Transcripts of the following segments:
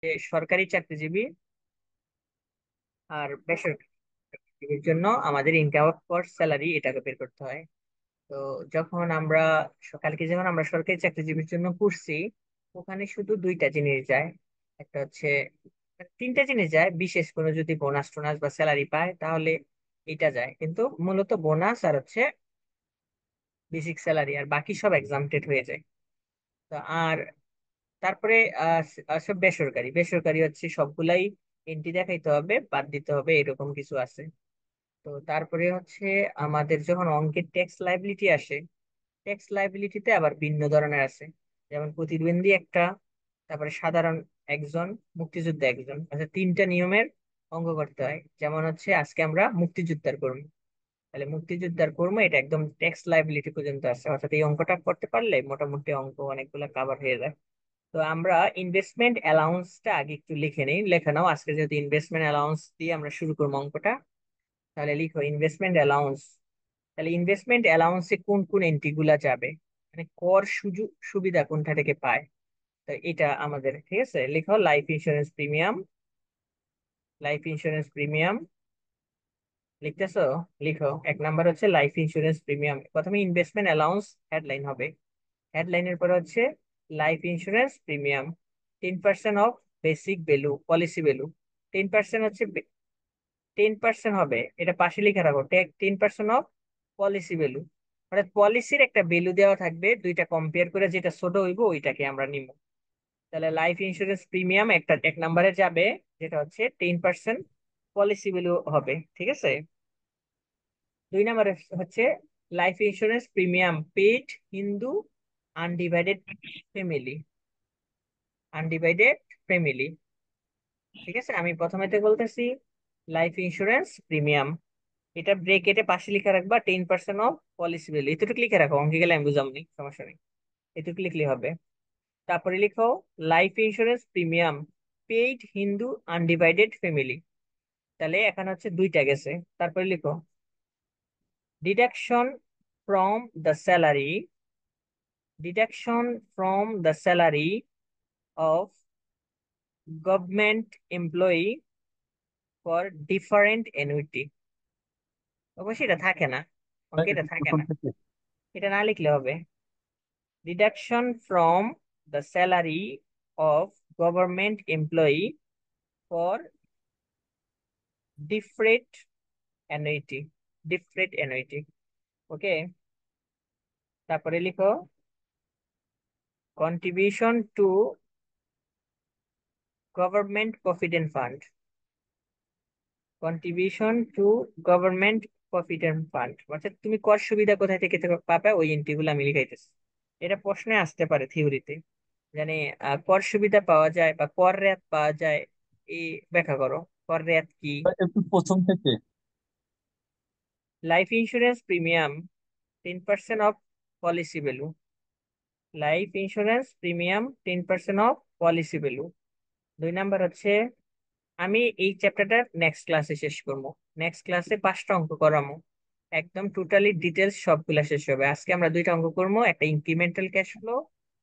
যে সরকারি চাকরিজীবী আর বেসরকারি চাকরিজীবীর জন্য আমাদের ইনকাম ফর স্যালারি এটাকে বের করতে হয়। তো যখন আমরা কালকে যখন আমরা সরকারি চাকরিজীবীর জন্য করছি, ওখানে শুধু দুইটা জিনিস যায়। একটা হচ্ছে, তিনটা জিনিস যায়, বিশেষ কোনো যদি বোনাস টোনাস বা স্যালারি পায় তাহলে এটা যায়, কিন্তু মূলত বোনাস আর হচ্ছে বেসিক স্যালারি, আর বাকি সব এক্সামটেড হয়ে যায়। তো আর তারপরে সব বেসরকারি বেসরকারি হচ্ছে সবগুলাই এন্ট্রি দেখাইতে হবে, বাদ দিতে হবে, এরকম কিছু আছে। তো তারপরে হচ্ছে আমাদের যখন অঙ্কের ট্যাক্স লাইবিলিটি আসে, ট্যাক্স লাইবিলিটিতে আবার ভিন্ন ধরনের আছে। যেমন প্রতিদ্বন্দ্বী একটা, তারপরে সাধারণ একজন, মুক্তিযোদ্ধা একজন, আচ্ছা তিনটা নিয়মের অঙ্ক করতে হয়। যেমন হচ্ছে আজকে আমরা মুক্তিযোদ্ধার কর্ম, তাহলে মুক্তিযোদ্ধার কর্ম এটা একদম ট্যাক্স লাইবিলিটি পর্যন্ত আছে, অর্থাৎ এই অঙ্কটা করতে পারলে মোটামুটি অঙ্ক অনেকগুলো কাভার হয়ে যায়। তো আমরা ইনভেস্টমেন্ট অ্যালাউন্সটা আগে একটু লিখে নিই, লেখা নাও। আজকে যেহেতু ইনভেস্টমেন্ট অ্যালাউন্স দিয়ে আমরা শুরু করবো অঙ্কটা, তাহলে লিখো ইনভেস্টমেন্ট অ্যালাউন্স। তাহলে ইনভেস্টমেন্ট অ্যালাউন্সে কোন কোন এন্ট্রি গুলা যাবে, মানে কর সুযোগ সুবিধা কোনটা থেকে পায়। তো এটা আমাদের, ঠিক আছে, লিখো life insurance premium. Life insurance premium লিখতেছো? লিখো, এক নাম্বার হচ্ছে লাইফ ইন্স্যুরেন্স প্রিমিয়াম। প্রথমে ইনভেস্টমেন্ট অ্যালাউন্স হেডলাইন হবে, হেডলাইনের পরে হচ্ছে life insurance premium. 10% of basic value, policy value. 10% হচ্ছে, 10% হবে, এটা পাশে লিখে রাখো, 10% অফ পলিসি ভ্যালু। অর্থাৎ পলিসির একটা ভ্যালু দেওয়া থাকবে, দুইটা কম্পেয়ার করে যেটা ছোট হইব ওইটাকে আমরা নিব। তাহলে লাইফ ইন্স্যুরেন্স প্রিমিয়াম একটা এক নম্বরে যাবে, যেটা হচ্ছে 10% পলিসি ভ্যালু হবে, ঠিক আছে। দুই নম্বরে হচ্ছে life insurance premium paid Hindu undivided family, undivided family. ঠিক আছে, আমি প্রথমেতে বলতেছি লাইফ ইন্স্যুরেন্স প্রিমিয়াম, এটা ব্রেকেটে পাশে লিখে রাখবা 10% অফ পলিসি ভ্যালু, এতটুকু লিখে রাখো, অঙ্কে গেলে আমি বুঝামনি, সমস্যা নেই, এটুকু লিখলে হবে। তারপরে লিখো life insurance premium paid Hindu undivided family, তাহলে এখানে হচ্ছে দুইটা গেছে। তারপরে লিখো deduction from the salary, deduction from the salary of government employee for different annuity. অবশ্যই এটা থাকে না, অঙ্কে এটা থাকে প্রথম না, থেকে। এটা না লিখলে হবে। Deduction from the salary of government employee for different annuity, different annuity, ওকে। তারপরে লিখো contribution to government provident fund, contribution to government provident fund, অর্থাৎ তুমি কর সুবিধা কোথায় থেকে থেকে পাবে ওই এন্ট্রি গুলো আমি লিখাইতেছি। এটা প্রশ্নে আসতে পারে থিওরিতে, জানি কর সুবিধা পাওয়া যায় বা কর রেয়াত পাওয়া যায়, এই ব্যাখ্যা করো, কর রেয়াত কি। একটু প্রথম থেকে। Life insurance premium 10% of policy value, life insurance premium 10% of policy value. দুই নাম্বার হচ্ছে, আমি এই চ্যাপ্টারটা নেক্সট ক্লাসে শেষ করবো, নেক্সট ক্লাসে 5টা অঙ্ক করামো, একদম টোটালি ডিটেলস সবগুলা শেষ হবে। আজকে আমরা দুইটা অঙ্ক করবো, একটা ইনক্রিমেন্টাল ক্যাশ ফ্লো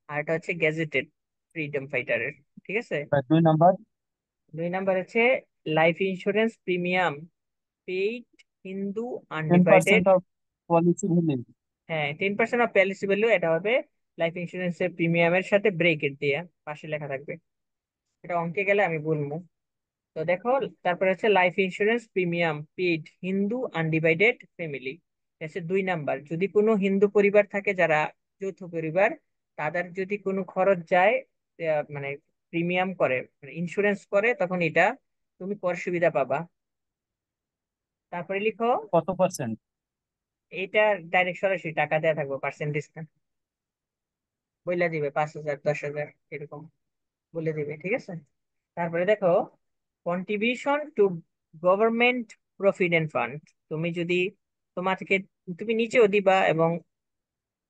আর একটা হচ্ছে গ্যাজেটেড ফ্রিডম ফাইটারের, ঠিক আছে। 2 নাম্বার। দুই নাম্বার হচ্ছে life insurance premium paid Hindu ten undivided. Percent of policy value. হ্যাঁ, 10% অফ পলিসি ভ্যালু, এটা হবে লাইফ ইন্স্যুরেন্সের প্রিমিয়ামের সাথে ব্রেকেট দিয়ে পাশে লেখা থাকবে, এটা অঙ্কে গেলে আমি বলবো। তো দেখো, তারপরে হচ্ছে life insurance premium paid Hindu undivided family, হচ্ছে দুই নাম্বার, যদি কোনো হিন্দু পরিবার থাকে যারা যৌথ পরিবার, তাদের যদি কোনো খরচ যায়, মানে প্রিমিয়াম করে, মানে ইন্স্যুরেন্স করে, তখন এটা তুমি কর সুবিধা পাবা। তারপরে লিখো, কত পার্সেন্ট? এটা ডাইরেক্ট সরাসরি টাকা দেওয়া থাকবে, পার্সেন্টেজ বইলা দিবে, 5,000 10,000 এরকম বলে দিবে, ঠিক আছে। তারপরে দেখো contribution to government provident fund, তুমি যদি তোমার থেকে, তুমি নিচেও দিবা এবং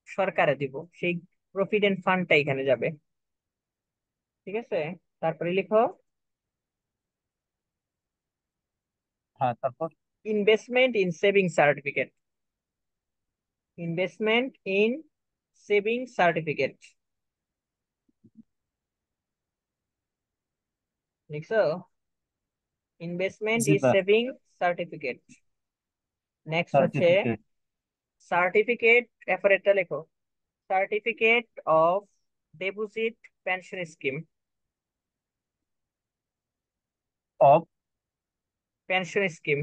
সরকারে দিব, সেই প্রভিডেন্ট ফান্ডটা এখানে যাবে, ঠিক আছে। তারপরে লিখো হ্যাঁ, তারপর। Investment in saving certificate, investment in saving certificate, লিখছো? ইনভেস্টমেন্ট জি ইজ ভাই। Saving certificate. নেক্সট হচ্ছে সার্টিফিকেট সার্টিফিকেট, এরপর এটা লেখো, certificate of deposit pension scheme. Of pension scheme,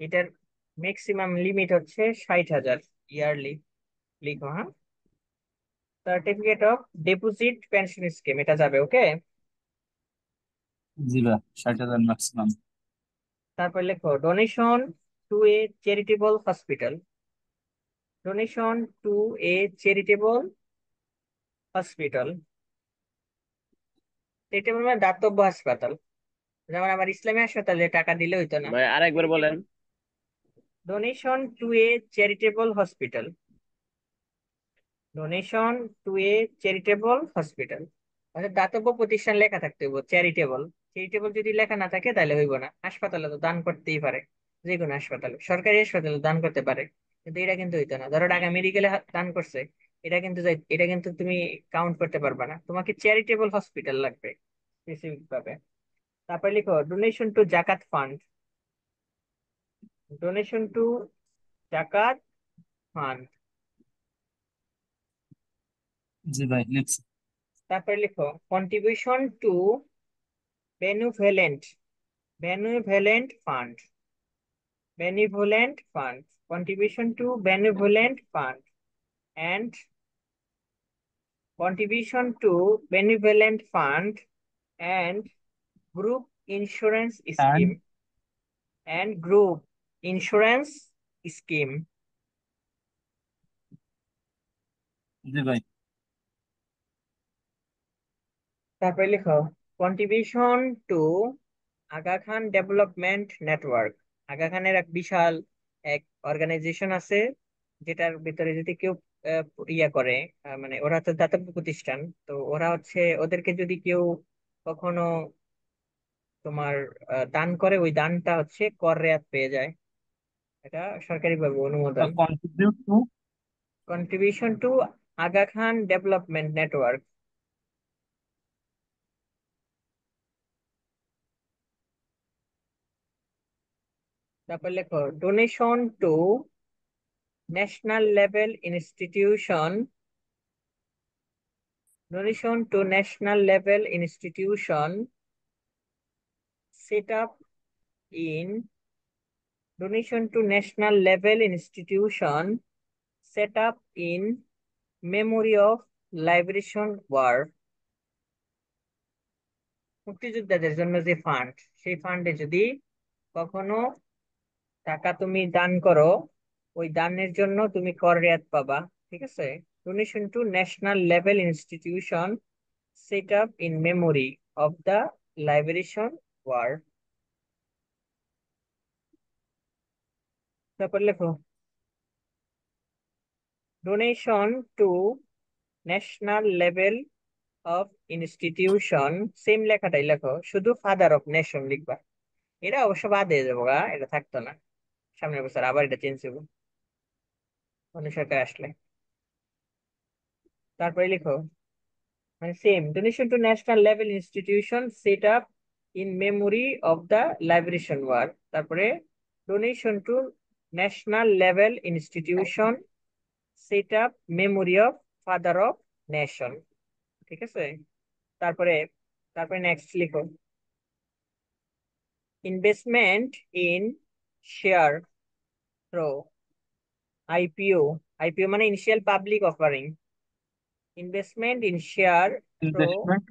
এটার ম্যাক্সিমাম লিমিট হচ্ছে 60,000 ইয়ারলি। লিখো, হ্যাঁ, certificate of deposit pension scheme, এটা যাবে, ওকে। জি ভাই, 60,000 ম্যাক্সিমাম। তারপর লেখো ডোনেশন টু এ চ্যারিটেবল হসপিটাল। ডোনেশন টু এ চ্যারিটেবল হসপিটাল, চ্যারিটেবল মানে দাতব্য হাসপাতাল। যেমন আমার ইসলামী হাসপাতালে টাকা দিলে হইতো না। ভাই আরেকবার বলেন। চ্যারিটেবল, ডোনেশন টু এ চ্যারিটেবল হসপিটাল। ডোনেশন টু এ চ্যারিটেবল হসপিটাল, অর্থাৎ দাতব্য প্রতিষ্ঠান লেখা থাকতে হইব, চ্যারিটেবল। চ্যারিটেবল যদি লেখা না থাকে তাহলে হইব না। হাসপাতালে তো দান করতেই পারে, যে কোনো হাসপাতালে, সরকারি হাসপাতালে দান করতে পারে, কিন্তু এটা কিন্তু হইতো না। ধরো ঢাকা মেডিকেলে দান করছে, এটা কিন্তু এটা কিন্তু তুমি কাউন্ট করতে পারবা না, তোমাকে চ্যারিটেবল হসপিটাল লাগবে স্পেসিফিক ভাবে। তারপর লিখো donation to Zakat fund. Donation to Zakat fund. জি ভাই, লিখছি। তারপর লিখো contribution to benevolent, benevolent fund. benevolent fund, contribution to benevolent fund, and contribution to benevolent fund, and group insurance and scheme, and group insurance scheme. জি ভাই। তারপরে লিখো contribution to Aga Khan development network. Aga খানের এক বিশাল এক অর্গানাইজেশন আছে, যেটার ভিতরে যদি কেউ আহ, ইয়া করে, মানে ওরা তো দাতব্য প্রতিষ্ঠান, তো ওরা হচ্ছে ওদেরকে যদি কেউ কখনো তোমার দান করে, ওই দানটা হচ্ছে কর রেয়াত পেয়ে যায়। এটা সরকারিভাবে অনুমোদন। Contribute to contribution to Aga Khan development network. তারপর লেখো donation to national level institution. Donation to national level institution set up in donation to national level institution set up in memory of liberation war. মুক্তিযোদ্ধাদের জন্য যে fund, সেই ফান্ডে যদি কখনো টাকা তুমি দান করো, ওই দানের জন্য তুমি কর রেয়াত পাবা। ঠিক আছে, donation to national level institution set up in memory of the liberation war. তারপর লেখো donation to national level of institution, same লেখাটাই লেখো, শুধু ফাদার অফ নেশন লিখবা। এটা অবশ্য বাদ দিয়ে যাবো গা, এটা থাকতো না, সামনের বছর আবার এটা চেঞ্জ হবো অন্য সরকার আসলে। তারপরে লিখো মানে same, donation to national level institution set up in memory of the liberation war. তারপরে donation to national level institution set up memory of father of nation. ঠিক আছে, তারপরে তারপরে নেক্সট লিখো investment in share through IPO. IPO মানে initial public offering. Investment in share through, investment.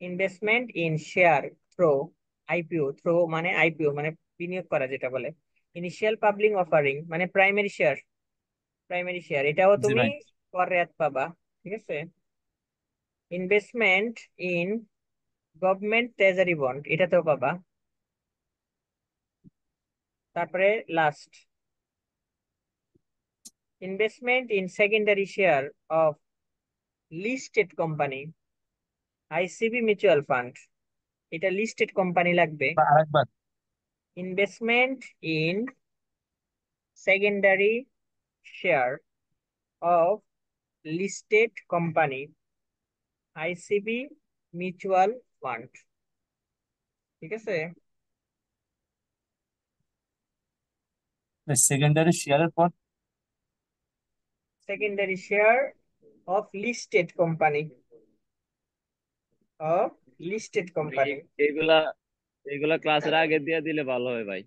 Investment in share through IPO. Through মানে IPO মানে বিনিয়োগ করা যেটা বলে। ইনিশিয়াল পাবলিক অফারিং মানে প্রাইমারি শেয়ার, প্রাইমারি শেয়ার, এটাও জি তুমি ভাই। কর রেয়াত পাবা। ঠিক আছে, investment in government treasury bond, এটাতেও পাবা। তারপরে last investment in secondary share of listed company, ICB mutual fund, এটা লিস্টেড কোম্পানি লাগবে। আরেকবার। Investment in secondary share of listed company, ICB mutual fund. ঠিক আছে। সেকেন্ডারি শেয়ারের পর? Secondary share of listed company, of listed ভাই company. এইগুলা এইগুলা ক্লাসের আগে দিয়ে দিলে ভালো হয় ভাই,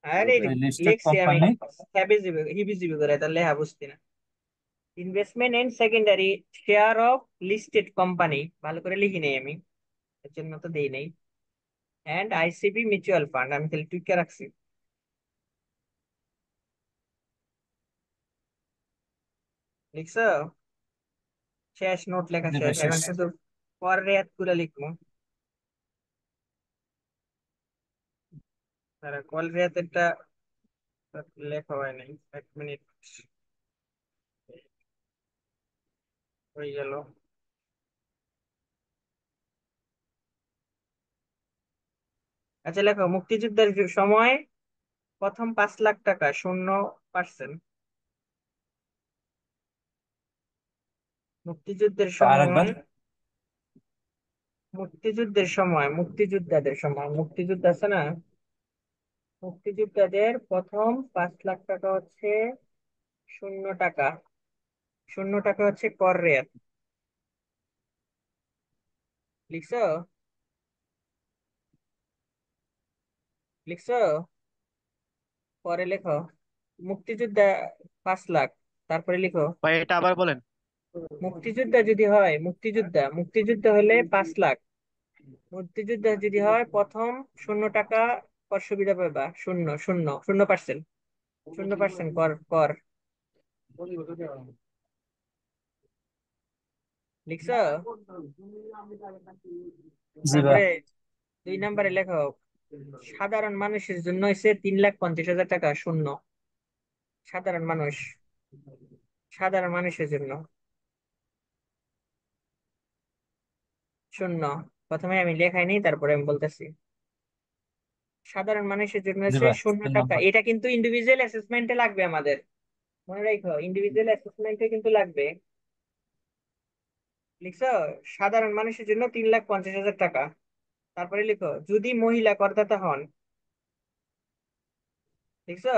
আরে গ্রুপে। লিস্টেড লিখছি আমি, কোম্পানি। হ্যাবিজিবি হিবিজিবি করে, তাহলে হ্যাঁ বুঝছি না। Investment and secondary share of listed company, ভালো করে লিখি নেই আমি, এর জন্য তো দেই নেই। এন্ড আইসিবি মিউচুয়াল ফান্ড, আমি তাহলে টুইকা রাখছি। লিখছো? শেষ, নোট লেখা জি শেষ, ভাই শেষ। এখন শুধু পরের রেয়াত করে লিখবো। তারা কল রেয়াতেরটা লেখা হয় নাই, 1 মিনিট হয়ে গেল। আচ্ছা লেখো, মুক্তিযুদ্ধের সময় প্রথম 5 লাখ টাকা 0%। মুক্তিযুদ্ধের আরেকবার। সময়, মুক্তিযুদ্ধের সময়, মুক্তিযোদ্ধাদের সময়, মুক্তিযুদ্ধ আছে না, মুক্তিযোদ্ধাদের প্রথম 5 লাখ টাকা হচ্ছে 0 টাকা, 0 টাকা হচ্ছে কর রেয়াত। লিখছো? লিখছো? পরে লেখো, মুক্তিযোদ্ধা 5 লাখ, তারপরে লিখো ভাই এটা আবার বলেন। মুক্তিযোদ্ধা যদি হয়, মুক্তিযোদ্ধা, মুক্তিযুদ্ধ হলে 5 লাখ, মুক্তিযোদ্ধা যদি হয় প্রথম 0 টাকা কর সুবিধা পাবা, 0%, 0% কর, কর। লিখছো? জি ভাই। তারপরে 2 নম্বরে লেখো, সাধারণ মানুষের জন্য হচ্ছে 3,50,000 টাকা শূন্য, সাধারণ মানুষ, সাধারণ মানুষের জন্য শূন্য। প্রথমে আমি লেখাই নি, তারপরে আমি বলতেছি। সাধারণ মানুষের জন্য জি হচ্ছে ভাই শূন্য তিন টাকা নম্বর। এটা কিন্তু ইন্ডিভিজুয়াল অ্যাসেসমেন্টে লাগবে আমাদের, মনে রাখো ইন্ডিভিজুয়াল অ্যাসেসমেন্টে কিন্তু লাগবে। লিখছো? সাধারণ মানুষের জন্য 3,50,000 টাকা। তারপরে লিখো যদি মহিলা করদাতা হন। লিখছো?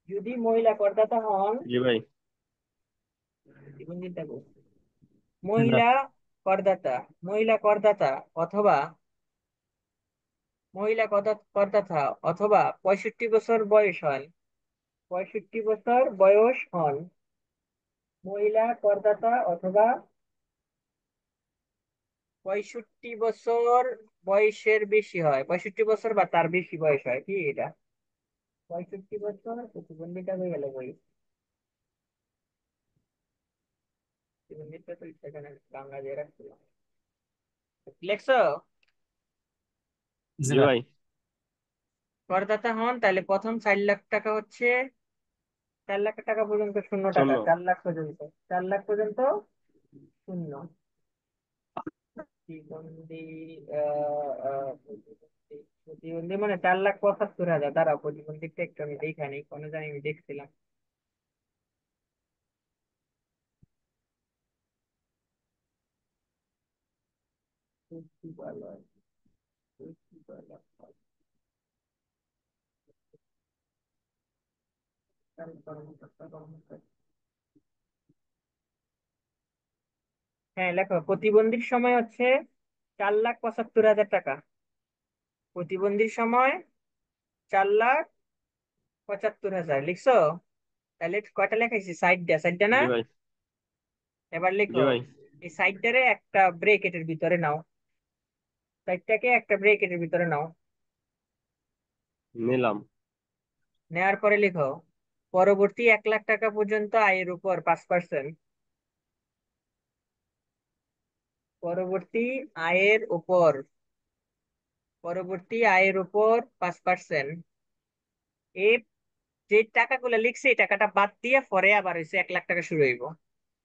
যদি মহিলা করদাতা হন, জি ভাই। জীবন চিন্তা করো। জি ভাই। মহিলা করদাতা, মহিলা করদাতা অথবা করদাতা অথবা 65 বছর বয়স হন, 65 বছর বয়স হন, মহিলা করদাতা অথবা 65 বছর বয়সের বেশি হয়, 65 বছর বা তার বেশি বয়স হয়, কি এটা? 65 বছর, প্রতিবন্ধিতা হয়ে গেল বই, প্রতিবন্ধিতা তো সেখানে বাংলা দিয়ে রাখছিলাম। লেখছো? জি জি ভাই। ভাই। করদাতা হন, তাহলে প্রথম 4 লাখ টাকা হচ্ছে, 4 লাখ টাকা পর্যন্ত 0 টাকা, শূন্য। 4 লাখ পর্যন্ত, 4 লাখ পর্যন্ত শূন্য। প্রতিবন্ধী, প্রতিবন্ধী মানে 4,75,000, দাঁড়া প্রতিবন্ধীটা একটু আমি দেখানি, কোনো জানি আমি দেখছিলাম। সচিবালয়, সচিবালয়, কর্মকর্তা, কর্মকর্তা। হ্যাঁ লেখো, প্রতিবন্ধীর সময় হচ্ছে 4,75,000 টাকা, প্রতিবন্ধীর সময় 4,75,000। লিখছো? তাহলে কয়টা লেখাইছি, সাইডটা, সাইডটা না? জি ভাই। এবার জি লিখো, ভাই। এই সাইডটারে একটা ব্রেকেটের ভিতরে নাও, সাইডটাকে একটা ব্রেকেটের ভিতরে নাও। নিলাম। নেওয়ার পরে লিখো, পরবর্তী 1 লাখ টাকা পর্যন্ত আয়ের উপর 5%, পরবর্তী আয়ের উপর, পরবর্তী আয়ের উপর 5%। এই যে টাকাগুলো লিখছে এই টাকাটা বাদ দিয়ে পরে আবার হচ্ছে 1 লাখ টাকা শুরু হইব,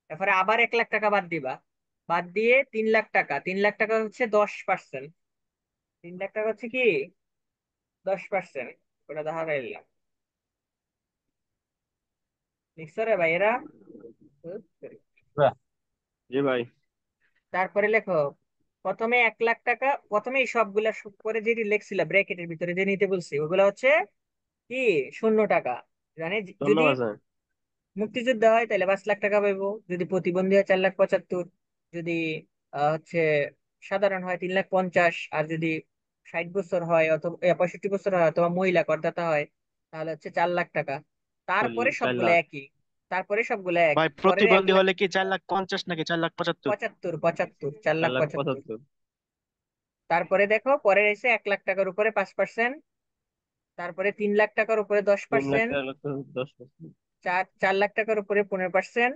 এরপরে আবার 1 লাখ টাকা বাদ দিবা, বাদ দিয়ে 3 লাখ টাকা, 3 লাখ টাকা হচ্ছে 10%, 3 লাখ টাকা হচ্ছে কি 10%, ওটা দেখা গেলাম। লিখছো রে ভাইয়েরা? বাহ। জি ভাই। তারপরে লেখো, প্রথমে 1 লাখ টাকা, প্রথমে এই সবগুলা করে যেটি লেখছিল ব্র্যাকেটের ভিতরে যে নিতে বলছি ওগুলা হচ্ছে কি 0 টাকা। মানে যদি 0%। মুক্তিযুদ্ধ হয় তাহলে 5 লাখ টাকা পাইবো, যদি প্রতিবন্ধী হয় 4,75,000, যদি হচ্ছে সাধারণ হয় 3,50,000, আর যদি 60 বছর হয় অথবা 65 বছর হয় অথবা মহিলা করদাতা হয় তাহলে হচ্ছে 4 লাখ টাকা। তারপরে চল্লিশ চার সবগুলো লাখ একই, তারপরে সবগুলো এক। ভাই পরের এক প্রতিবন্ধী লাখ হলে কি 4,50,000 নাকি 4,75,000? পঁচাত্তর পঁচাত্তর চার চার লাখ লাখ পঁচাত্তর পঁচাত্তর তারপরে দেখো পরে এসে 1 লাখ টাকার উপরে 5%, তারপরে 3 লাখ টাকার উপরে দশ 3 লাখ পার্সেন্ট 4 লাখ 10%। 4 লাখ টাকার উপরে 15%,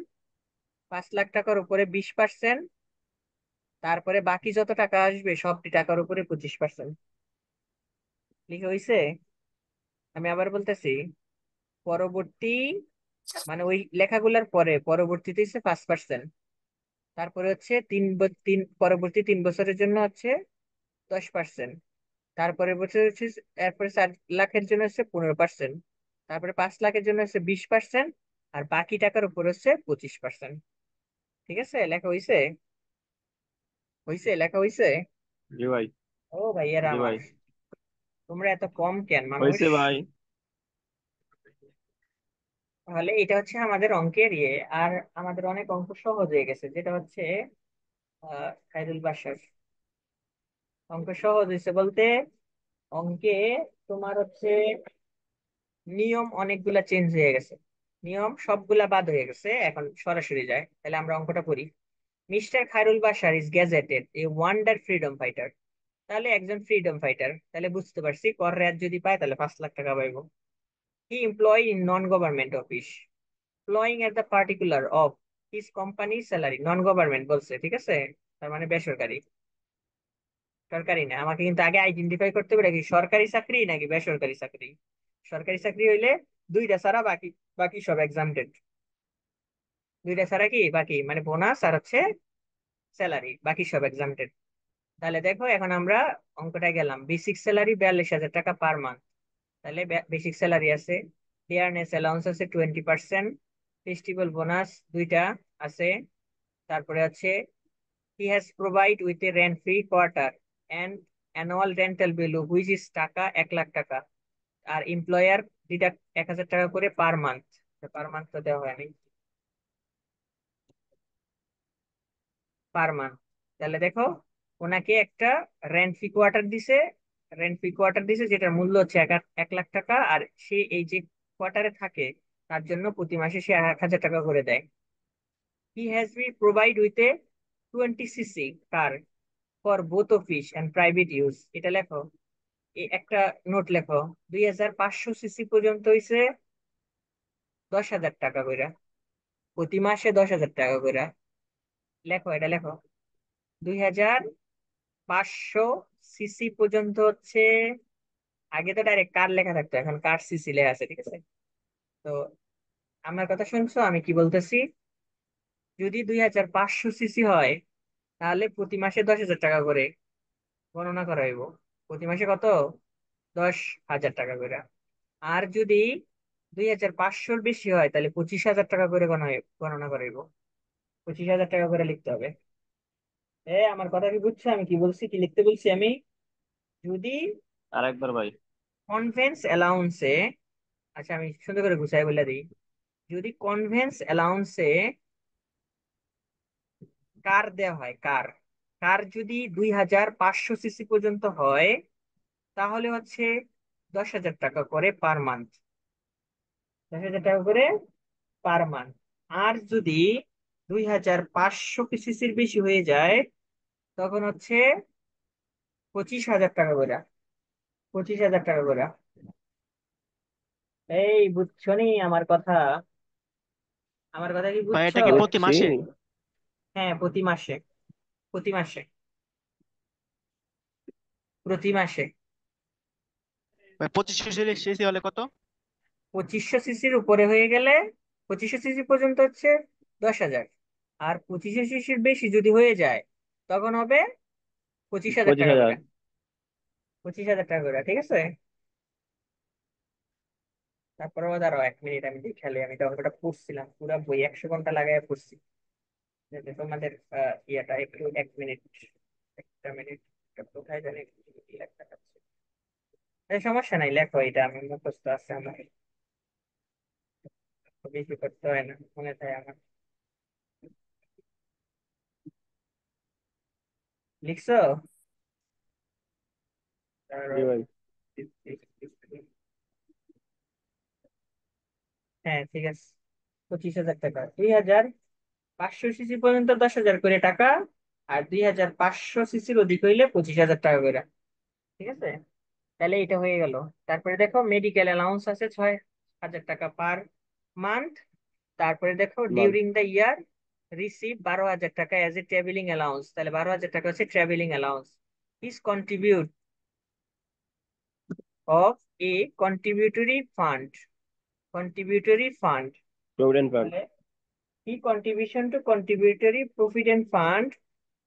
5 লাখ টাকার উপরে 20%, তারপরে বাকি যত টাকা আসবে সবটি টাকার উপরে 25%। লিখে হইছে? আমি আবার বলতেছি, পরবর্তী মানে ওই লেখাগুলোর পরে পরবর্তীতে হচ্ছে 5%, তারপরে হচ্ছে পরবর্তী 3 বছরের জন্য হচ্ছে 10%, তারপরে বছর হচ্ছে, এরপরে 4 লাখের জন্য হচ্ছে 15%, তারপরে 5 লাখের জন্য হচ্ছে 20%, আর বাকি টাকার উপর হচ্ছে 25%। ঠিক আছে, লেখা হইছে? হইছে, লেখা হইছে? জি ভাই। ও ভাইয়ারা জি আমার, ভাই। তোমরা এত কম কেন মানুষ? হয়েছে ভাই। তাহলে এটা হচ্ছে আমাদের অঙ্কের ইয়ে। আর আমাদের অনেক অঙ্ক সহজ হয়ে গেছে, যেটা হচ্ছে খাইরুল বাসার অঙ্ক সহজ হয়েছে বলতে, অঙ্কে তোমার হচ্ছে নিয়ম অনেকগুলা চেঞ্জ হয়ে গেছে, নিয়ম সবগুলা বাদ হয়ে গেছে, এখন সরাসরি যায়। তাহলে আমরা অঙ্কটা পড়ি। Mister Khairul Bashar is gazetted A wonder freedom fighter. তাহলে একজন ফ্রিডম ফাইটার, তাহলে বুঝতে পারছি কর রেয়াত যদি পায় তাহলে 5 লাখ টাকা পাইবো। He employ in non government office, employing at the particular of his company salary. Non government বলছে, ঠিক আছে, তার মানে বেসরকারি। সরকারি না, আমাকে কিন্তু আগে আইডেন্টিফাই করতে হবে কি সরকারি চাকরি নাকি বেসরকারি চাকরি। সরকারি চাকরি হইলে দুইটা ছাড়া বাকি, বাকি সব এক্সামটেড। দুইটা ছাড়া কি বাকি, মানে বোনাস আর হচ্ছে স্যালারি, বাকি সব এক্সামটেড। তাহলে দেখো এখন আমরা অঙ্কটা গেলাম, বেসিক স্যালারি 42,000 টাকা পার মান্থ। তাহলে বেসিক স্যালারি আছে, ডিয়ারনেস অ্যালাউন্স আছে 20%, ফেস্টিভ্যাল বোনাস দুইটা আছে, তারপরে আছে he has provide with A rent free quarter and annual rental value which is টাকা 1 লাখ টাকা। আর এমপ্লয়ার ডিডাক্ট 1,000 টাকা করে পার মান্থ। পার মান্থ তো দেওয়া হয়নি, পার মান্থ। তাহলে দেখো, ওনাকে একটা রেন্ট ফ্রি কোয়ার্টার দিছে, রেন্ট ফ্রি কোয়ার্টার দিছে যেটার মূল্য হচ্ছে 1 লাখ টাকা, আর সে এই যে কোয়ার্টারে থাকে তার জন্য প্রতি মাসে সে 1,000 টাকা করে দেয়। He has be provide with a 20 CC car for both office and private use. এটা লেখো, এই একটা নোট লেখো, 2,500 সিসি পর্যন্ত হইছে 10,000 টাকা করে, প্রতি মাসে 10,000 টাকা করে। লেখো, এটা লেখো, 2,500 সিসি পর্যন্ত হচ্ছে, আগে তো ডাইরেক্ট কার লেখা থাকতো, এখন কার সিসি লেখা আছে, ঠিক আছে। তো আমার কথা শুনছো আমি কি বলতেছি? যদি 2,500 সিসি হয় তাহলে প্রতি মাসে 10,000 টাকা করে গণনা করা হইব। প্রতি মাসে কত? 10,000 টাকা করে। আর যদি 2,500-র বেশি হয় তাহলে 25,000 টাকা করে গণনা করাইব। 25,000 টাকা করে লিখতে হবে। আমার কথা কি বুঝছো? আমি কি বলছি, কি লিখতে বলছি আমি? যদি আরেকবার ভাই। কনভেন্স অ্যালাউন্সে, আচ্ছা আমি সুন্দর করে গুছাই বলে দিই, যদি কনভেন্স অ্যালাউন্সে কার দেওয়া হয়, কার, কার যদি 2,500 সিসি পর্যন্ত হয় তাহলে হচ্ছে 10,000 টাকা করে পার মান্থ, 10,000 টাকা করে পার মান্থ। আর যদি 2,500 সিসির বেশি হয়ে যায় তখন হচ্ছে 25,000 টাকা করে, 25,000 টাকা করে। এই বুঝছো নি আমার কথা? আমার কথা কি ভাই বুঝছো? এটা কি প্রতি বুঝছি। মাসে? হ্যাঁ, প্রতি মাসে, প্রতি মাসে, প্রতি মাসে। ভাই 2500 সিসি হলে কত? 2500 সিসির উপরে হয়ে গেলে, 2500 সিসি পর্যন্ত হচ্ছে 10,000, আর 2500 সিসির বেশি যদি হয়ে যায় তখন হবে পঁচিশ হাজার পঁচিশ টাকা হাজার করে, 25,000 টাকা করে, ঠিক আছে। তারপরে দাঁড়াও 1 মিনিট আমি দেখে, আমি তো অঙ্কটা পড়ছিলাম পুরো বই 100 ঘন্টা লাগাই পড়ছি। যে তোমাদের ইয়াটা একটু 1 মিনিট, একটা মিনিট, কোথায় জানি কি লেখা আছে। সমস্যা নাই, লেখো, এটা আমি মুখস্থ আছে আমার, বেশি করতে হয় না, মনে থাকে আমার। লিখছো? জি ভাই। হ্যাঁ ঠিক আছে। 25,000 টাকা, 2,500 সিসি পর্যন্ত 10,000 করে টাকা, আর 2,500 সিসির অধিক হইলে 25,000 টাকা করে। ঠিক আছে, তাহলে এটা হয়ে গেল। তারপরে দেখো মেডিকেল অ্যালাউন্স আছে 6,000 টাকা পার মান্থ। তারপরে দেখো মান। ডিউরিং দ্য ইয়ার রিসিভ 12,000 টাকা এজ এ ট্রাভেলিং অ্যালাউন্স, তাহলে 12,000 টাকা হচ্ছে travelling allowance. Is contribute of a contributory fund, contributory fund, provident fund. তাহলে ই contribution to contributory provident fund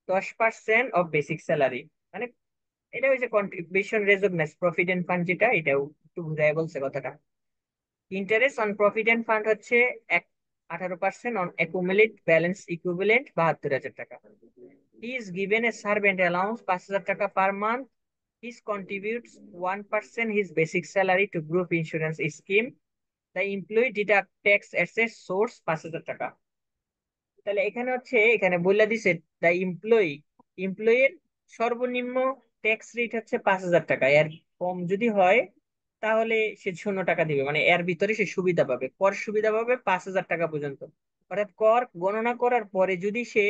10% of basic salary. মানে এটা হচ্ছে কন্ট্রিবিউশন রেজগনাইজ প্রভিডেন্ট ফান্ড, যেটা এটাও একটু ঘুরায় বলছে কথাটা। ইন্টারেস্ট অন প্রভিডেন্ট ফান্ড হচ্ছে 18% অন অ্যাকুমুলেট ব্যালেন্স ইকুইভ্যালেন্ট 72,000 টাকা। He is given a servant allowance 5,000 টাকা per month. He contributes 1% his basic salary to group insurance scheme. The employee deduct tax at a source 5,000 টাকা। তাহলে এখানে হচ্ছে, এখানে বলে দিছে দ্য এমপ্লয়ি, এমপ্লয়ের সর্বনিম্ন ট্যাক্স রেট হচ্ছে 5,000 টাকা। এর কম যদি হয় তাহলে সে 0 টাকা দিবে, মানে এর ভিতরে সে সুবিধা পাবে, কর সুবিধা পাবে 5,000 টাকা পর্যন্ত। অর্থাৎ কর গণনা করার পরে যদি সে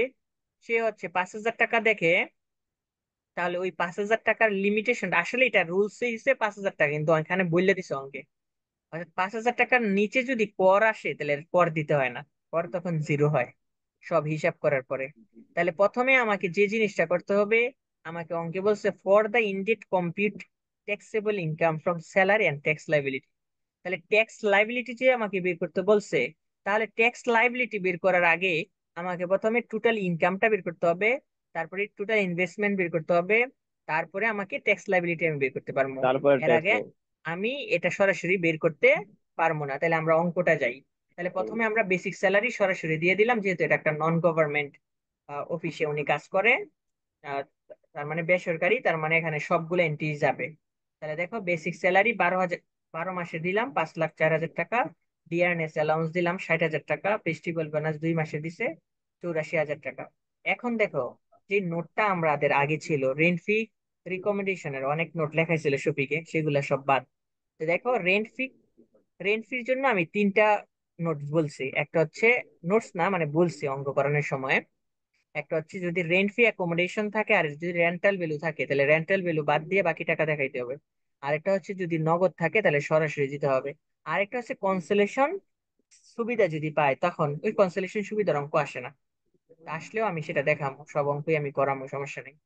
সে হচ্ছে 5,000 টাকা দেখে, তাহলে ওই 5,000 টাকার লিমিটেশন, আসলে এটা রুলস হিসেবে 5,000 টাকা, কিন্তু এখানে বললে দিছে অঙ্কে। অর্থাৎ 5,000 টাকার নিচে যদি কর আসে তাহলে কর দিতে হয় না, কর তখন জিরো হয় সব হিসাব করার পরে। তাহলে প্রথমে আমাকে যে জিনিসটা করতে হবে, আমাকে অঙ্কে বলছে ফর দ্য ইনডেট compute taxable income from salary and tax liability. তাহলে ট্যাক্স লাইবিলিটি যে আমাকে বের করতে বলছে, তাহলে ট্যাক্স লাইবিলিটি বের করার আগে আমাকে প্রথমে টোটাল ইনকামটা বের করতে হবে, তারপরে টোটাল ইনভেস্টমেন্ট বের করতে হবে, তারপরে আমাকে ট্যাক্স লাইবিলিটি আমি বের করতে পারবো। তারপরে এর ট্যাক্স আগে নেই। আমি এটা সরাসরি বের করতে পারবো না। তাহলে আমরা অঙ্কটা যাই। তাহলে প্রথমে আমরা বেসিক স্যালারি সরাসরি দিয়ে দিলাম, যেহেতু এটা একটা নন গভর্নমেন্ট অফিসে উনি কাজ করে, আহ, তার মানে বেসরকারি, তার মানে এখানে সবগুলো এন্ট্রি যাবে। তাহলে দেখো বেসিক স্যালারি 12,000, 12 মাসে দিলাম 5,04,000 টাকা। ডিয়ারনেস অ্যালাউন্স দিলাম 60,000 টাকা। ফেস্টিভ্যাল বোনাস 2 মাসে দিছে 84,000 টাকা। এখন দেখো, যে নোটটা আমাদের আগে ছিল রেন্ট ফি রিকমেন্ডেশনের, অনেক নোট লেখা ছিল শফিকে, সেগুলা সব বাদ। তো দেখো রেন্ট ফির জন্য আমি 3টা নোটস বলছি। একটা হচ্ছে নোটস না, মানে বলছি অঙ্ক করানোর সময়। একটা হচ্ছে যদি রেন্ট ফি অ্যাকোমোডেশন থাকে, আর যদি রেন্টাল ভ্যালু থাকে তাহলে রেন্টাল ভ্যালু বাদ দিয়ে বাকি টাকা দেখাইতে হবে। আরেকটা হচ্ছে যদি নগদ থাকে তাহলে সরাসরি দিতে হবে। আরেকটা হচ্ছে কনসোলেশন সুবিধা যদি পায়, তখন ওই কনসোলেশন সুবিধার অঙ্ক আসে না, তা আসলেও আমি সেটা দেখাবো, সব অঙ্কই আমি করাবো, সমস্যা নেই।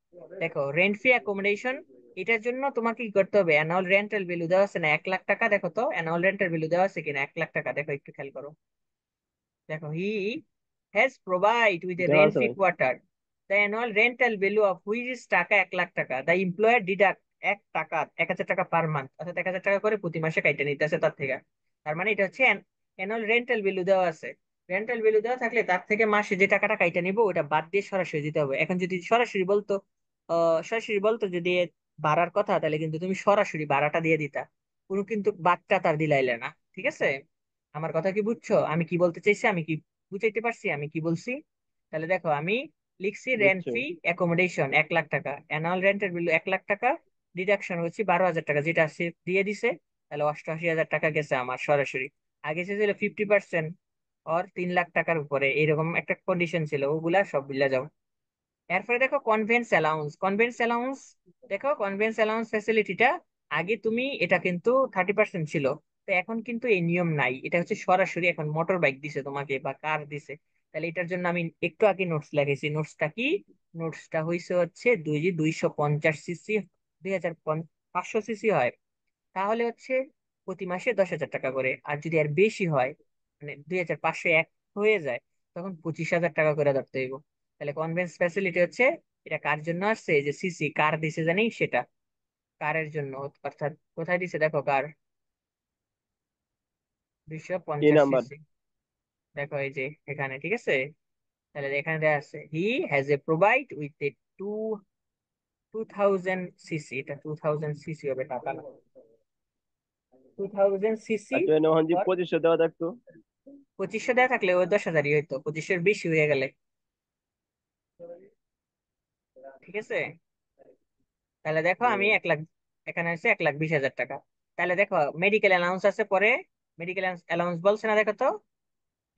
দেখো রেন্ট ফ্রি অ্যাকোমোডেশন, এটার জন্য তোমাকে কি করতে হবে, অ্যানুয়াল রেন্টাল ভ্যালু দেওয়া আছে না 1,00,000 টাকা, দেখো তো অ্যানুয়াল রেন্টাল ভ্যালু দেওয়া আছে কিনা 1,00,000 টাকা, দেখো একটু খেয়াল করো। দেখো হি হ্যাজ প্রোভাইড উইথ এ দেওয়া রেন্ট আছে ফ্রি ভাই। Quarter, the annual rental value of which is টাকা 1,00,000 টাকা, দ্য এমপ্লয়ার ডিডাক্ট 1,000 টাকা পার মান্থ, অর্থাৎ 1,000 টাকা করে প্রতি মাসে কাইটে নিতে আছে তার থেকে। তার মানে এটা হচ্ছে অ্যানুয়াল রেন্টাল ভ্যালু দেওয়া আছে। রেন্টাল ভ্যালু দেওয়া থাকলে তার থেকে মাসে যে টাকাটা কাইটা নিবো ওটা বাদ দিয়ে সরাসরি দিতে হবে। এখন যদি সরাসরি বলতো যদি ভাড়ার কথা, তাহলে কিন্তু তুমি সরাসরি ভাড়াটা দিয়ে দিতা, কোনো কিন্তু বাদটা তার দিলাইলে না। ঠিক আছে, আমার কথা কি বুঝছো, আমি কি বলতে চাইছি, আমি কি বুঝাইতে পারছি আমি কি বলছি? তাহলে দেখো আমি লিখছি রেন্ট বুঝছো। ফি অ্যাকোমোডেশন 1,00,000 টাকা, অ্যানুয়াল রেন্টের বিল 1,00,000 টাকা, ডিডাকশন হচ্ছে 12,000 টাকা, যেটা সে দিয়ে দিছে। তাহলে 88,000 টাকা গেছে আমার সরাসরি। আগে ছিল 50% আর 3,00,000 টাকার উপরে, এরকম একটা কন্ডিশন ছিল, ওগুলা সব বিল্লা যাও। এরপরে দেখো কনভেন্স অ্যালাউন্স, কনভেন্স অ্যালাউন্স, দেখো কনভেন্স অ্যালাউন্স ফ্যাসিলিটিটা আগে তুমি এটা কিন্তু 30% ছিল, তো এখন কিন্তু এই নিয়ম নাই, এটা হচ্ছে সরাসরি এখন মোটর বাইক দিছে তোমাকে বা কার দিছে। তাহলে এটার জন্য আমি একটু আগে নোটস লিখেছি, নোটসটা কি, নোটসটা হয়েছে হচ্ছে 250 সিসি, 2,500 সিসি হয়, তাহলে হচ্ছে প্রতি মাসে 10,000 টাকা করে। আর যদি আর বেশি হয়, মানে 2,501 হয়ে যায়, তখন 25,000 টাকা করে ধরতে হইব। তাহলে কনভেন্স ফ্যাসিলিটি হচ্ছে, এটা কার জন্য আসছে, এই যে সিসি কার দিছে জানি সেটা, কারের জন্য। অর্থাৎ কোথায় দিছে দেখো, কার দুইশো কি পঞ্চাশ নাম্বার? সিসি দেখো এই যে এখানে, ঠিক আছে। তাহলে এখানে দেয়া আছে he has a provide with a to 2000 CC, এটা 2000 সিসি হবে, টাকা না, 2000 সিসি। আচ্ছা এখন যে 2500 দেওয়া থাকতো। 2500 দেওয়া থাকলে ওই 10,000ই হইতো, 2500 বেশি হয়ে গেলে। ঠিক আছে, তাহলে দেখো আমি 1 লাখ, এখানে আছে 1,20,000 টাকা। তাহলে দেখো মেডিকেল অ্যালাউন্স আছে পরে, মেডিকেল অ্যালাউন্স বলছে না, দেখো তো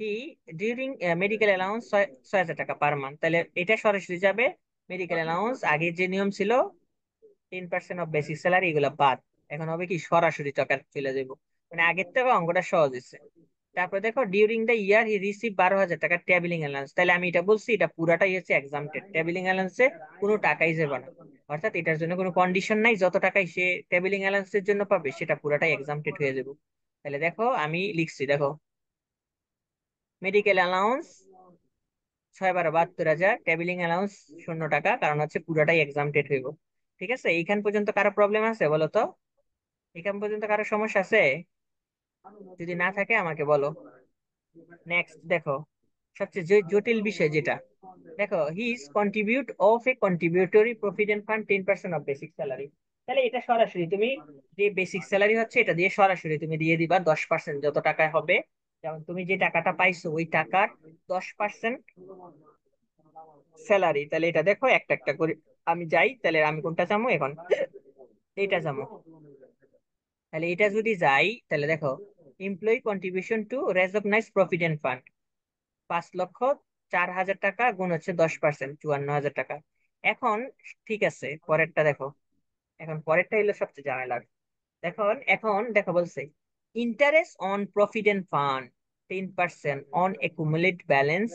কি ডিউরিং মেডিকেল অ্যালাউন্স 6,000 টাকা পার মান্থ। তাহলে এটা সরাসরি যাবে মেডিকেল অ্যালাউন্স, আগে যে নিয়ম ছিল 10% অফ বেসিক স্যালারি, এগুলা বাদ। এখন হবে কি সরাসরি টাকা চলে যাব, মানে আগের থেকে অঙ্কটা সহজ হয়েছে। তারপরে দেখো during the year he receive 12,000 টাকা ট্রাভেলিং অ্যালাউন্স। তাহলে আমি এটা বলছি, এটা পুরাটাই হচ্ছে এক্সামটেড, ট্রাভেলিং অ্যালাউন্সে কোনো টাকাই যাবে না। অর্থাৎ এটার জন্য কোনো কন্ডিশন নাই, যত টাকাই সে ট্রাভেলিং অ্যালাউন্সের জন্য পাবে সেটা পুরাটাই এক্সামটেড হয়ে যাবে। তাহলে দেখো আমি লিখছি, দেখো মেডিকেল অ্যালাউন্স 6 × 12 = 72,000, ট্রাভেলিং অ্যালাউন্স 0 টাকা, কারণ হচ্ছে পুরাটাই এক্সামটেড হইব। ঠিক আছে, এইখান পর্যন্ত কারো প্রবলেম আছে বলো তো? এখান পর্যন্ত কারো সমস্যা আছে? যদি না থাকে আমাকে বলো। নেক্সট দেখো, সবচেয়ে জটিল বিষয় যেটা, দেখো his contribute of a contributory provident fund 10% of basic salary. তাহলে এটা সরাসরি তুমি, যে বেসিক স্যালারি হচ্ছে এটা দিয়ে সরাসরি তুমি দিয়ে দিবা 10%, যত টাকা হবে, যেমন তুমি যে টাকাটা পাইছো ওই টাকার 10% স্যালারি। তাহলে এটা দেখো একটা একটা করে আমি যাই, তাহলে আমি কোনটা চামো এখন, এইটা চামো। তাহলে এটা যদি যাই, তাহলে দেখো employee contribution to recognise provident fund 5,04,000 টাকা গুণ হচ্ছে 10%, 54,000 টাকা। এখন ঠিক আছে, পরেরটা দেখো, এখন পরেরটা হলো সবচেয়ে ঝামেলার। এখন এখন দেখো বলছে interest on provident fund 10% on accumulate balance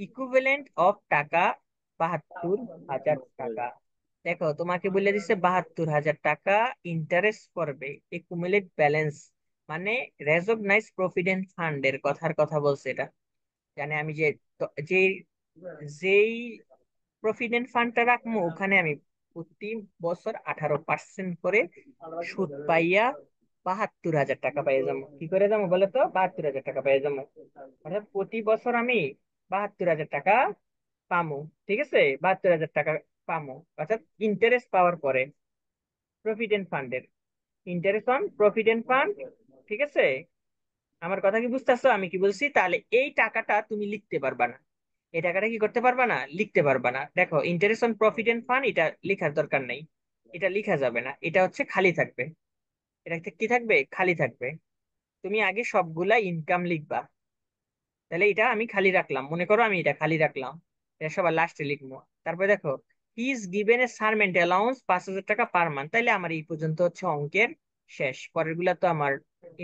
equivalent of টাকা 72,000 টাকা। দেখো তোমাকে বলে দিচ্ছে 72,000 টাকা ইন্টারেস্ট করবে, একুমুলেট ব্যালেন্স মানে রেকগনাইজ প্রভিডেন্ট ফান্ডের কথার কথা বলছে এটা। জানে আমি যে যে যেই প্রভিডেন্ট ফান্ডটা রাখবো ওখানে আমি প্রতি বছর 18% করে সুদ পাইয়া 72,000 টাকা পাইয়ে যাবো। কি করে যাবো বলো তো? 72,000 টাকা পাইয়ে যাবো, অর্থাৎ প্রতি বছর আমি 72,000 টাকা পামু। ঠিক আছে, 72,000 টাকা পামু, অর্থাৎ ইন্টারেস্ট পাওয়ার পরে প্রভিডেন্ট ফান্ডের, ইন্টারেস্ট অন প্রভিডেন্ট ফান্ড। ঠিক আছে, আমার কথা কি বুঝতেছো আমি কি বলছি? তাহলে এই টাকাটা তুমি লিখতে পারবা না, এই টাকাটা কি করতে পারবা না, লিখতে পারবা না। দেখো ইন্টারেস্ট অন প্রভিডেন্ট ফান্ড এটা লেখার দরকার নাই, এটা লেখা যাবে না, এটা হচ্ছে খালি থাকবে। এটা কি থাকবে? খালি থাকবে। তুমি আগে সবগুলা ইনকাম লিখবা, তাহলে এটা আমি খালি রাখলাম, মনে করো আমি এটা খালি রাখলাম, এটা সবার লাস্টে লিখবো। তারপরে দেখো he is given a servant allowance 5,000 টাকা পার মান্থ। তাইলে আমার এই পর্যন্ত হচ্ছে অঙ্কের শেষ, পরের গুলা তো আমার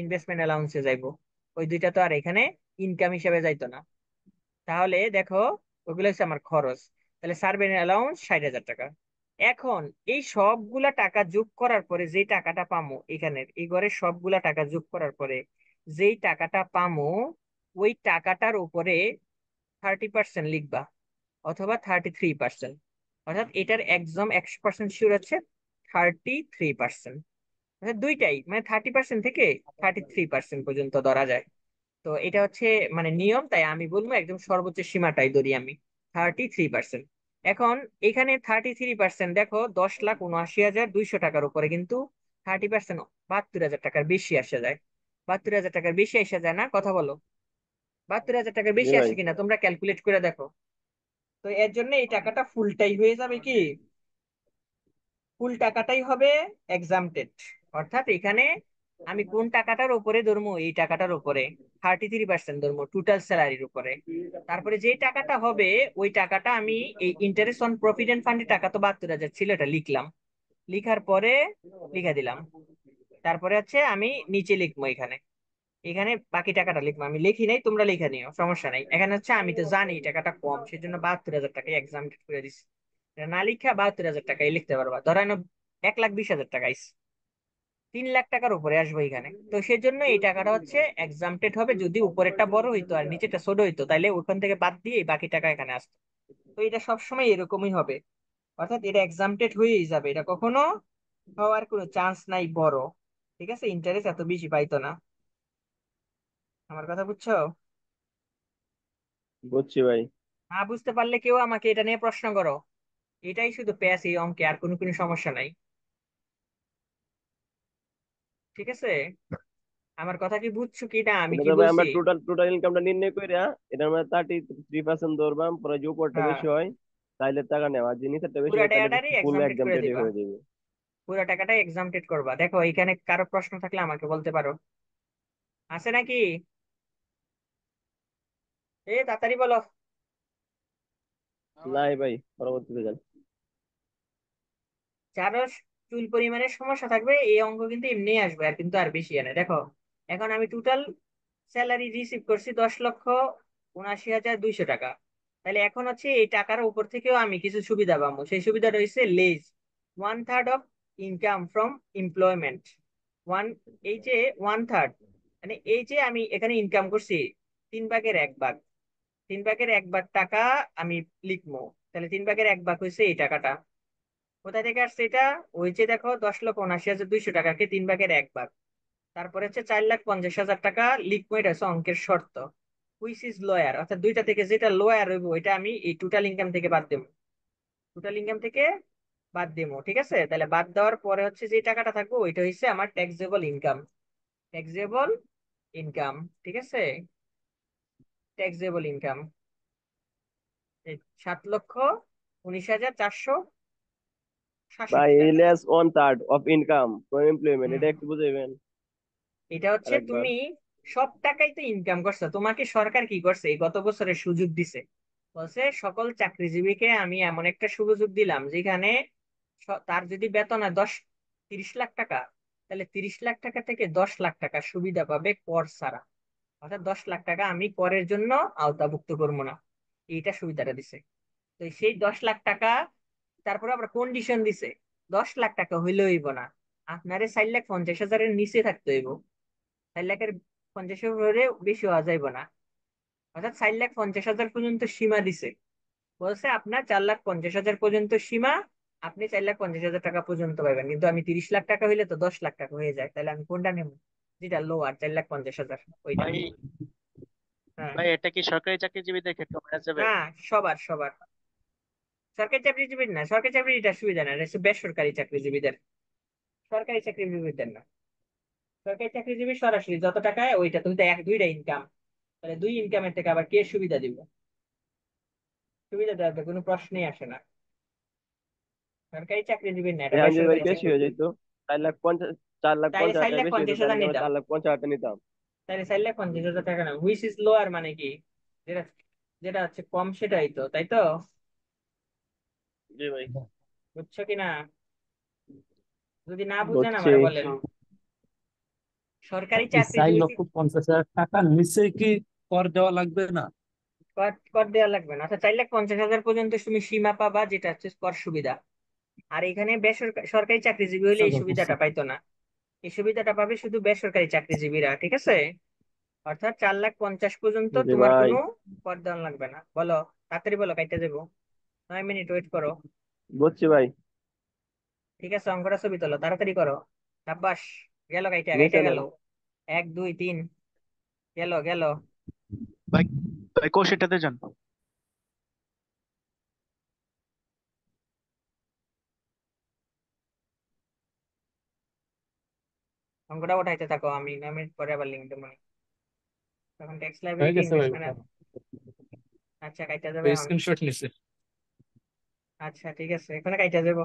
ইনভেস্টমেন্ট অ্যালাউন্সে যাইবো, ওই দুইটা তো আর এখানে ইনকাম হিসেবে যাইতো না। তাহলে দেখো ওগুলো হচ্ছে আমার খরচ। তাহলে সার্ভেন্ট অ্যালাউন্স 60,000 টাকা। এখন এই সবগুলা টাকা যোগ করার পরে যেই টাকাটা পামো, এখানের এই ঘরের সবগুলা টাকা যোগ করার পরে যেই টাকাটা পামো, ওই টাকাটার উপরে 30% লিখবা, অথবা 33%। অর্থাৎ এটার একদম 100% শিওর হচ্ছে 33%। অর্থাৎ দুইটাই মানে 30% থেকে 33% পর্যন্ত ধরা যায়। তো এটা হচ্ছে মানে নিয়ম, তাই আমি বলবো একদম সর্বোচ্চ সীমাটাই ধরি আমি 33%। এখন এখানে 33% দেখো 10,79,200 টাকার উপরে, কিন্তু 30% 72,000 টাকার বেশি আসে যায়। 72,000 টাকার বেশি এসে যায় না, কথা বলো? 72,000 টাকার জি বেশি ভাই। আসে কিনা তোমরা ক্যালকুলেট করে দেখো। তো এর জন্য এই টাকাটা ফুলটাই হয়ে যাবে কি, ফুল টাকাটাই হবে এক্সামটেড। অর্থাৎ এখানে আমি কোন টাকাটার উপরে ধরবো, এই টাকাটার উপরে 33% ধরবো টোটাল স্যালারির উপরে। তারপরে যে টাকাটা হবে ওই টাকাটা আমি এই ইন্টারেস্ট অন প্রভিডেন্ট ফান্ডের টাকা তো 72,000 ছিল, এটা লিখলাম, লিখার পরে লিখে দিলাম। তারপরে হচ্ছে আমি নিচে লিখবো, এখানে এখানে বাকি টাকাটা লিখবো, আমি লিখি নাই, তোমরা লিখে নিও, সমস্যা নাই। এখানে হচ্ছে আমি তো জানি এই টাকাটা কম, সেজন্য 72,000 টাকাই এক্সামটেড করে দিচ্ছি। এটা না লিখা 72,000 টাকাই লিখতে পারবা, ধরেন 1,20,000 টাকা আইস, 3 লাখ টাকার উপরে আসবে এখানে। তো সেজন্য এই টাকাটা হচ্ছে এক্সামটেড হবে, যদি উপরেরটা বড় হইতো আর নিচেটা ছোট হইতো তাহলে ওখান থেকে বাদ দিয়ে এই বাকি টাকা এখানে আসতো। তো এটা সবসময় এরকমই হবে, অর্থাৎ এটা এক্সামটেড হয়েই যাবে, এটা কখনো হওয়ার কোনো চান্স নাই বড়। ঠিক আছে, ইন্টারেস্ট এত বেশি পাইতো না। আমার কথা বুঝছো? বুঝছি ভাই। না বুঝতে পারলে কেউ আমাকে এটা নিয়ে প্রশ্ন করো। এটাই শুধু প্যাস এই অঙ্কে, আর কোনো কোনো সমস্যা নাই। ঠিক আছে, আমার কথা কি বুঝছো কি না আমি এটা কি তো ভাই বলছি? আমরা টোটাল টোটাল ইনকামটা নির্ণয় কইরা এটার মধ্যে 33% ধরবাম, পরে যে উপরটা হ্যাঁ, বেশি হয় তাইলে টাকা নেওয়া, আর যে নিচেরটা বেশি পুরা হয় তাহলে টাকাটারই ফুল এক্সামটেড একদম করে কেটে দিবা। হয়ে যাবে। পুরা টাকাটাই এক্সামটেড করবা। দেখো এখানে কারো প্রশ্ন থাকলে আমাকে বলতে পারো, আছে নাকি? তাড়াতাড়ি বলো। নাই ভাই, পরবর্তীতে যান। যারও চুল পরিমাণের সমস্যা থাকবে এই অঙ্ক কিন্তু এমনি আসবে, আর কিন্তু আর বেশি আনে। দেখো এখন আমি টোটাল স্যালারি রিসিভ করছি 10,79,200 টাকা। তাহলে এখন হচ্ছে এই টাকার উপর থেকেও আমি কিছু সুবিধা পাবো। সেই সুবিধাটা হচ্ছে লেজ 1/3 of income from employment. One, এই যে 1/3, মানে এই যে আমি এখানে ইনকাম করছি 3/1 ভাগ, 3/1 ভাগ টাকা আমি লিখবো। তাহলে 3/1 ভাগ হয়েছে এই টাকাটা। কোথা থেকে আসছে এটা? ওই যে দেখো 10,79,200 টাকাকে 3/1 ভাগ, তারপরে হচ্ছে 4,50,000 টাকা লিখবো। এটা হচ্ছে অঙ্কের শর্ত। হুইচ ইজ লোয়ার, অর্থাৎ দুইটা থেকে যেটা লোয়ার হইব ওইটা আমি এই টোটাল ইনকাম থেকে বাদ দেবো। টোটাল ইনকাম থেকে বাদ দেবো, ঠিক আছে? তাহলে বাদ দেওয়ার পরে হচ্ছে যে টাকাটা থাকবে ওইটা হচ্ছে আমার ট্যাক্সেবল ইনকাম। ট্যাক্সেবল ইনকাম, ঠিক আছে? ট্যাক্সেবল ইনকাম 7,19,460 ভাই টাকা। Less 1/3 of income from employment, hmm, এটা একটু বুঝাইবেন এটা হচ্ছে আরেকবার। তুমি সব টাকাই তো ইনকাম করছো। তোমাকে সরকার কি করছে, এই গত বছরের সুযোগ দিছে। বলছে সকল চাকরিজীবীকে আমি এমন একটা সুযোগ দিলাম যেখানে তার যদি বেতন হয় 30 লাখ টাকা, তাহলে 30 লাখ টাকা থেকে 10 লাখ টাকা সুবিধা পাবে কর ছাড়া। অর্থাৎ 10 লাখ টাকা আমি করের জন্য আওতাভুক্ত করবো না, এইটা সুবিধাটা দিছে। তো সেই 10 লাখ টাকা, তারপরে আবার কন্ডিশন দিছে 10 লাখ টাকা হইলে হইব না, আপনারে 4,50,000-এর নিচে থাকতে হইব। 4,50,000 হলে বেশি হওয়া যাইব না। অর্থাৎ 4,50,000 পর্যন্ত সীমা দিছে। বলছে আপনার 4,50,000 পর্যন্ত সীমা, আপনি 4,50,000 টাকা পর্যন্ত পাবেন। কিন্তু আমি 30 লাখ টাকা হইলে তো 10 লাখ টাকা হয়ে যায়, তাহলে আমি কোনটা নেব? যেটা লোয়ার 4,50,000 ওইটা। ভাই হ্যাঁ, ভাই এটা কি সরকারি চাকরিজীবীদের ক্ষেত্রে মানা যাবে? না, সবার সবার। সরকারি চাকরিজীবীর না, সরকারি চাকরির সুবিধা না, এটা হচ্ছে বেসরকারি চাকরিজীবীদের, সরকারি চাকরিজীবীদের না। সরকারি চাকরিজীবী সরাসরি যত টাকায় ওইটা, তুমি তো দুইটা ইনকাম, তাহলে দুই ইনকামের থেকে আবার কে সুবিধা দিব? সুবিধা দেওয়ার তো কোনো প্রশ্নই আসে না। সরকারি চাকরিজীবীর না, এটা এখন যদি ভাই বেসরকারি বেশি হয়ে চাকরিজীবী। যেত, 4,50,000, চার লাখ তাহলে পঞ্চাশ চার হাজার লাখ বেশি হইতো, পঞ্চাশ তাহলে হাজার কি আমরা নিতাম। 4,50,000 নিতাম? তাহলে 4,50,000 টাকা না, হুইচ ইজ লোয়ার মানে কি? যেটা যেটা হচ্ছে কম সেটাই তো, তাই তো? জি ভাই। বুঝছো কি না? যদি না বুঝেন বুঝছি। আমার বলেন। সরকারি এই চার চাকরিজীবী লক্ষ পঞ্চাশ হাজার টাকার নিচে কি কর দেওয়া লাগবে না? কর কর দেওয়া লাগবে না। অর্থাৎ 4,50,000 পর্যন্ত তুমি সীমা পাবা, যেটা হচ্ছে কর সুবিধা। আর এখানে বেসরকারি, সরকারি চাকরিজীবী হলে আচ্ছা, এই বুঝছি। সুবিধাটা পাইতো না। এই সুবিধাটা পাবে শুধু বেসরকারি চাকরিজীবীরা, ঠিক আছে? অর্থাৎ 4,50,000 পর্যন্ত জি তোমার ভাই। কোনো কর দেওয়া লাগবে না। বলো, তাড়াতাড়ি বলো, কাইটা দেবো। 9 মিনিট ওয়েট করো। বুঝছি ভাই। ঠিক আছে, অঙ্কটা ছবি তোলো, তাড়াতাড়ি করো। সাব্বাস, গেল কাইটা, কাইটা নিচে গেল। নেন। 1 2 3, গেল গেল। ভাই ভাই কোর্সটাতে যান। অঙ্কটা উঠাইতে থাকো, আমি 9 মিনিট পরে আবার লিঙ্ক দেবো। তখন টেক্সট হয়ে লাইব্রেরিতে গেছে ভাই, ইনভেস্টমেন্ট। ওটা আচ্ছা, কাইটা যাবে এখন। স্ক্রিনশট নিছে। আচ্ছা ঠিক আছে, এখানে কাইটা যাবো।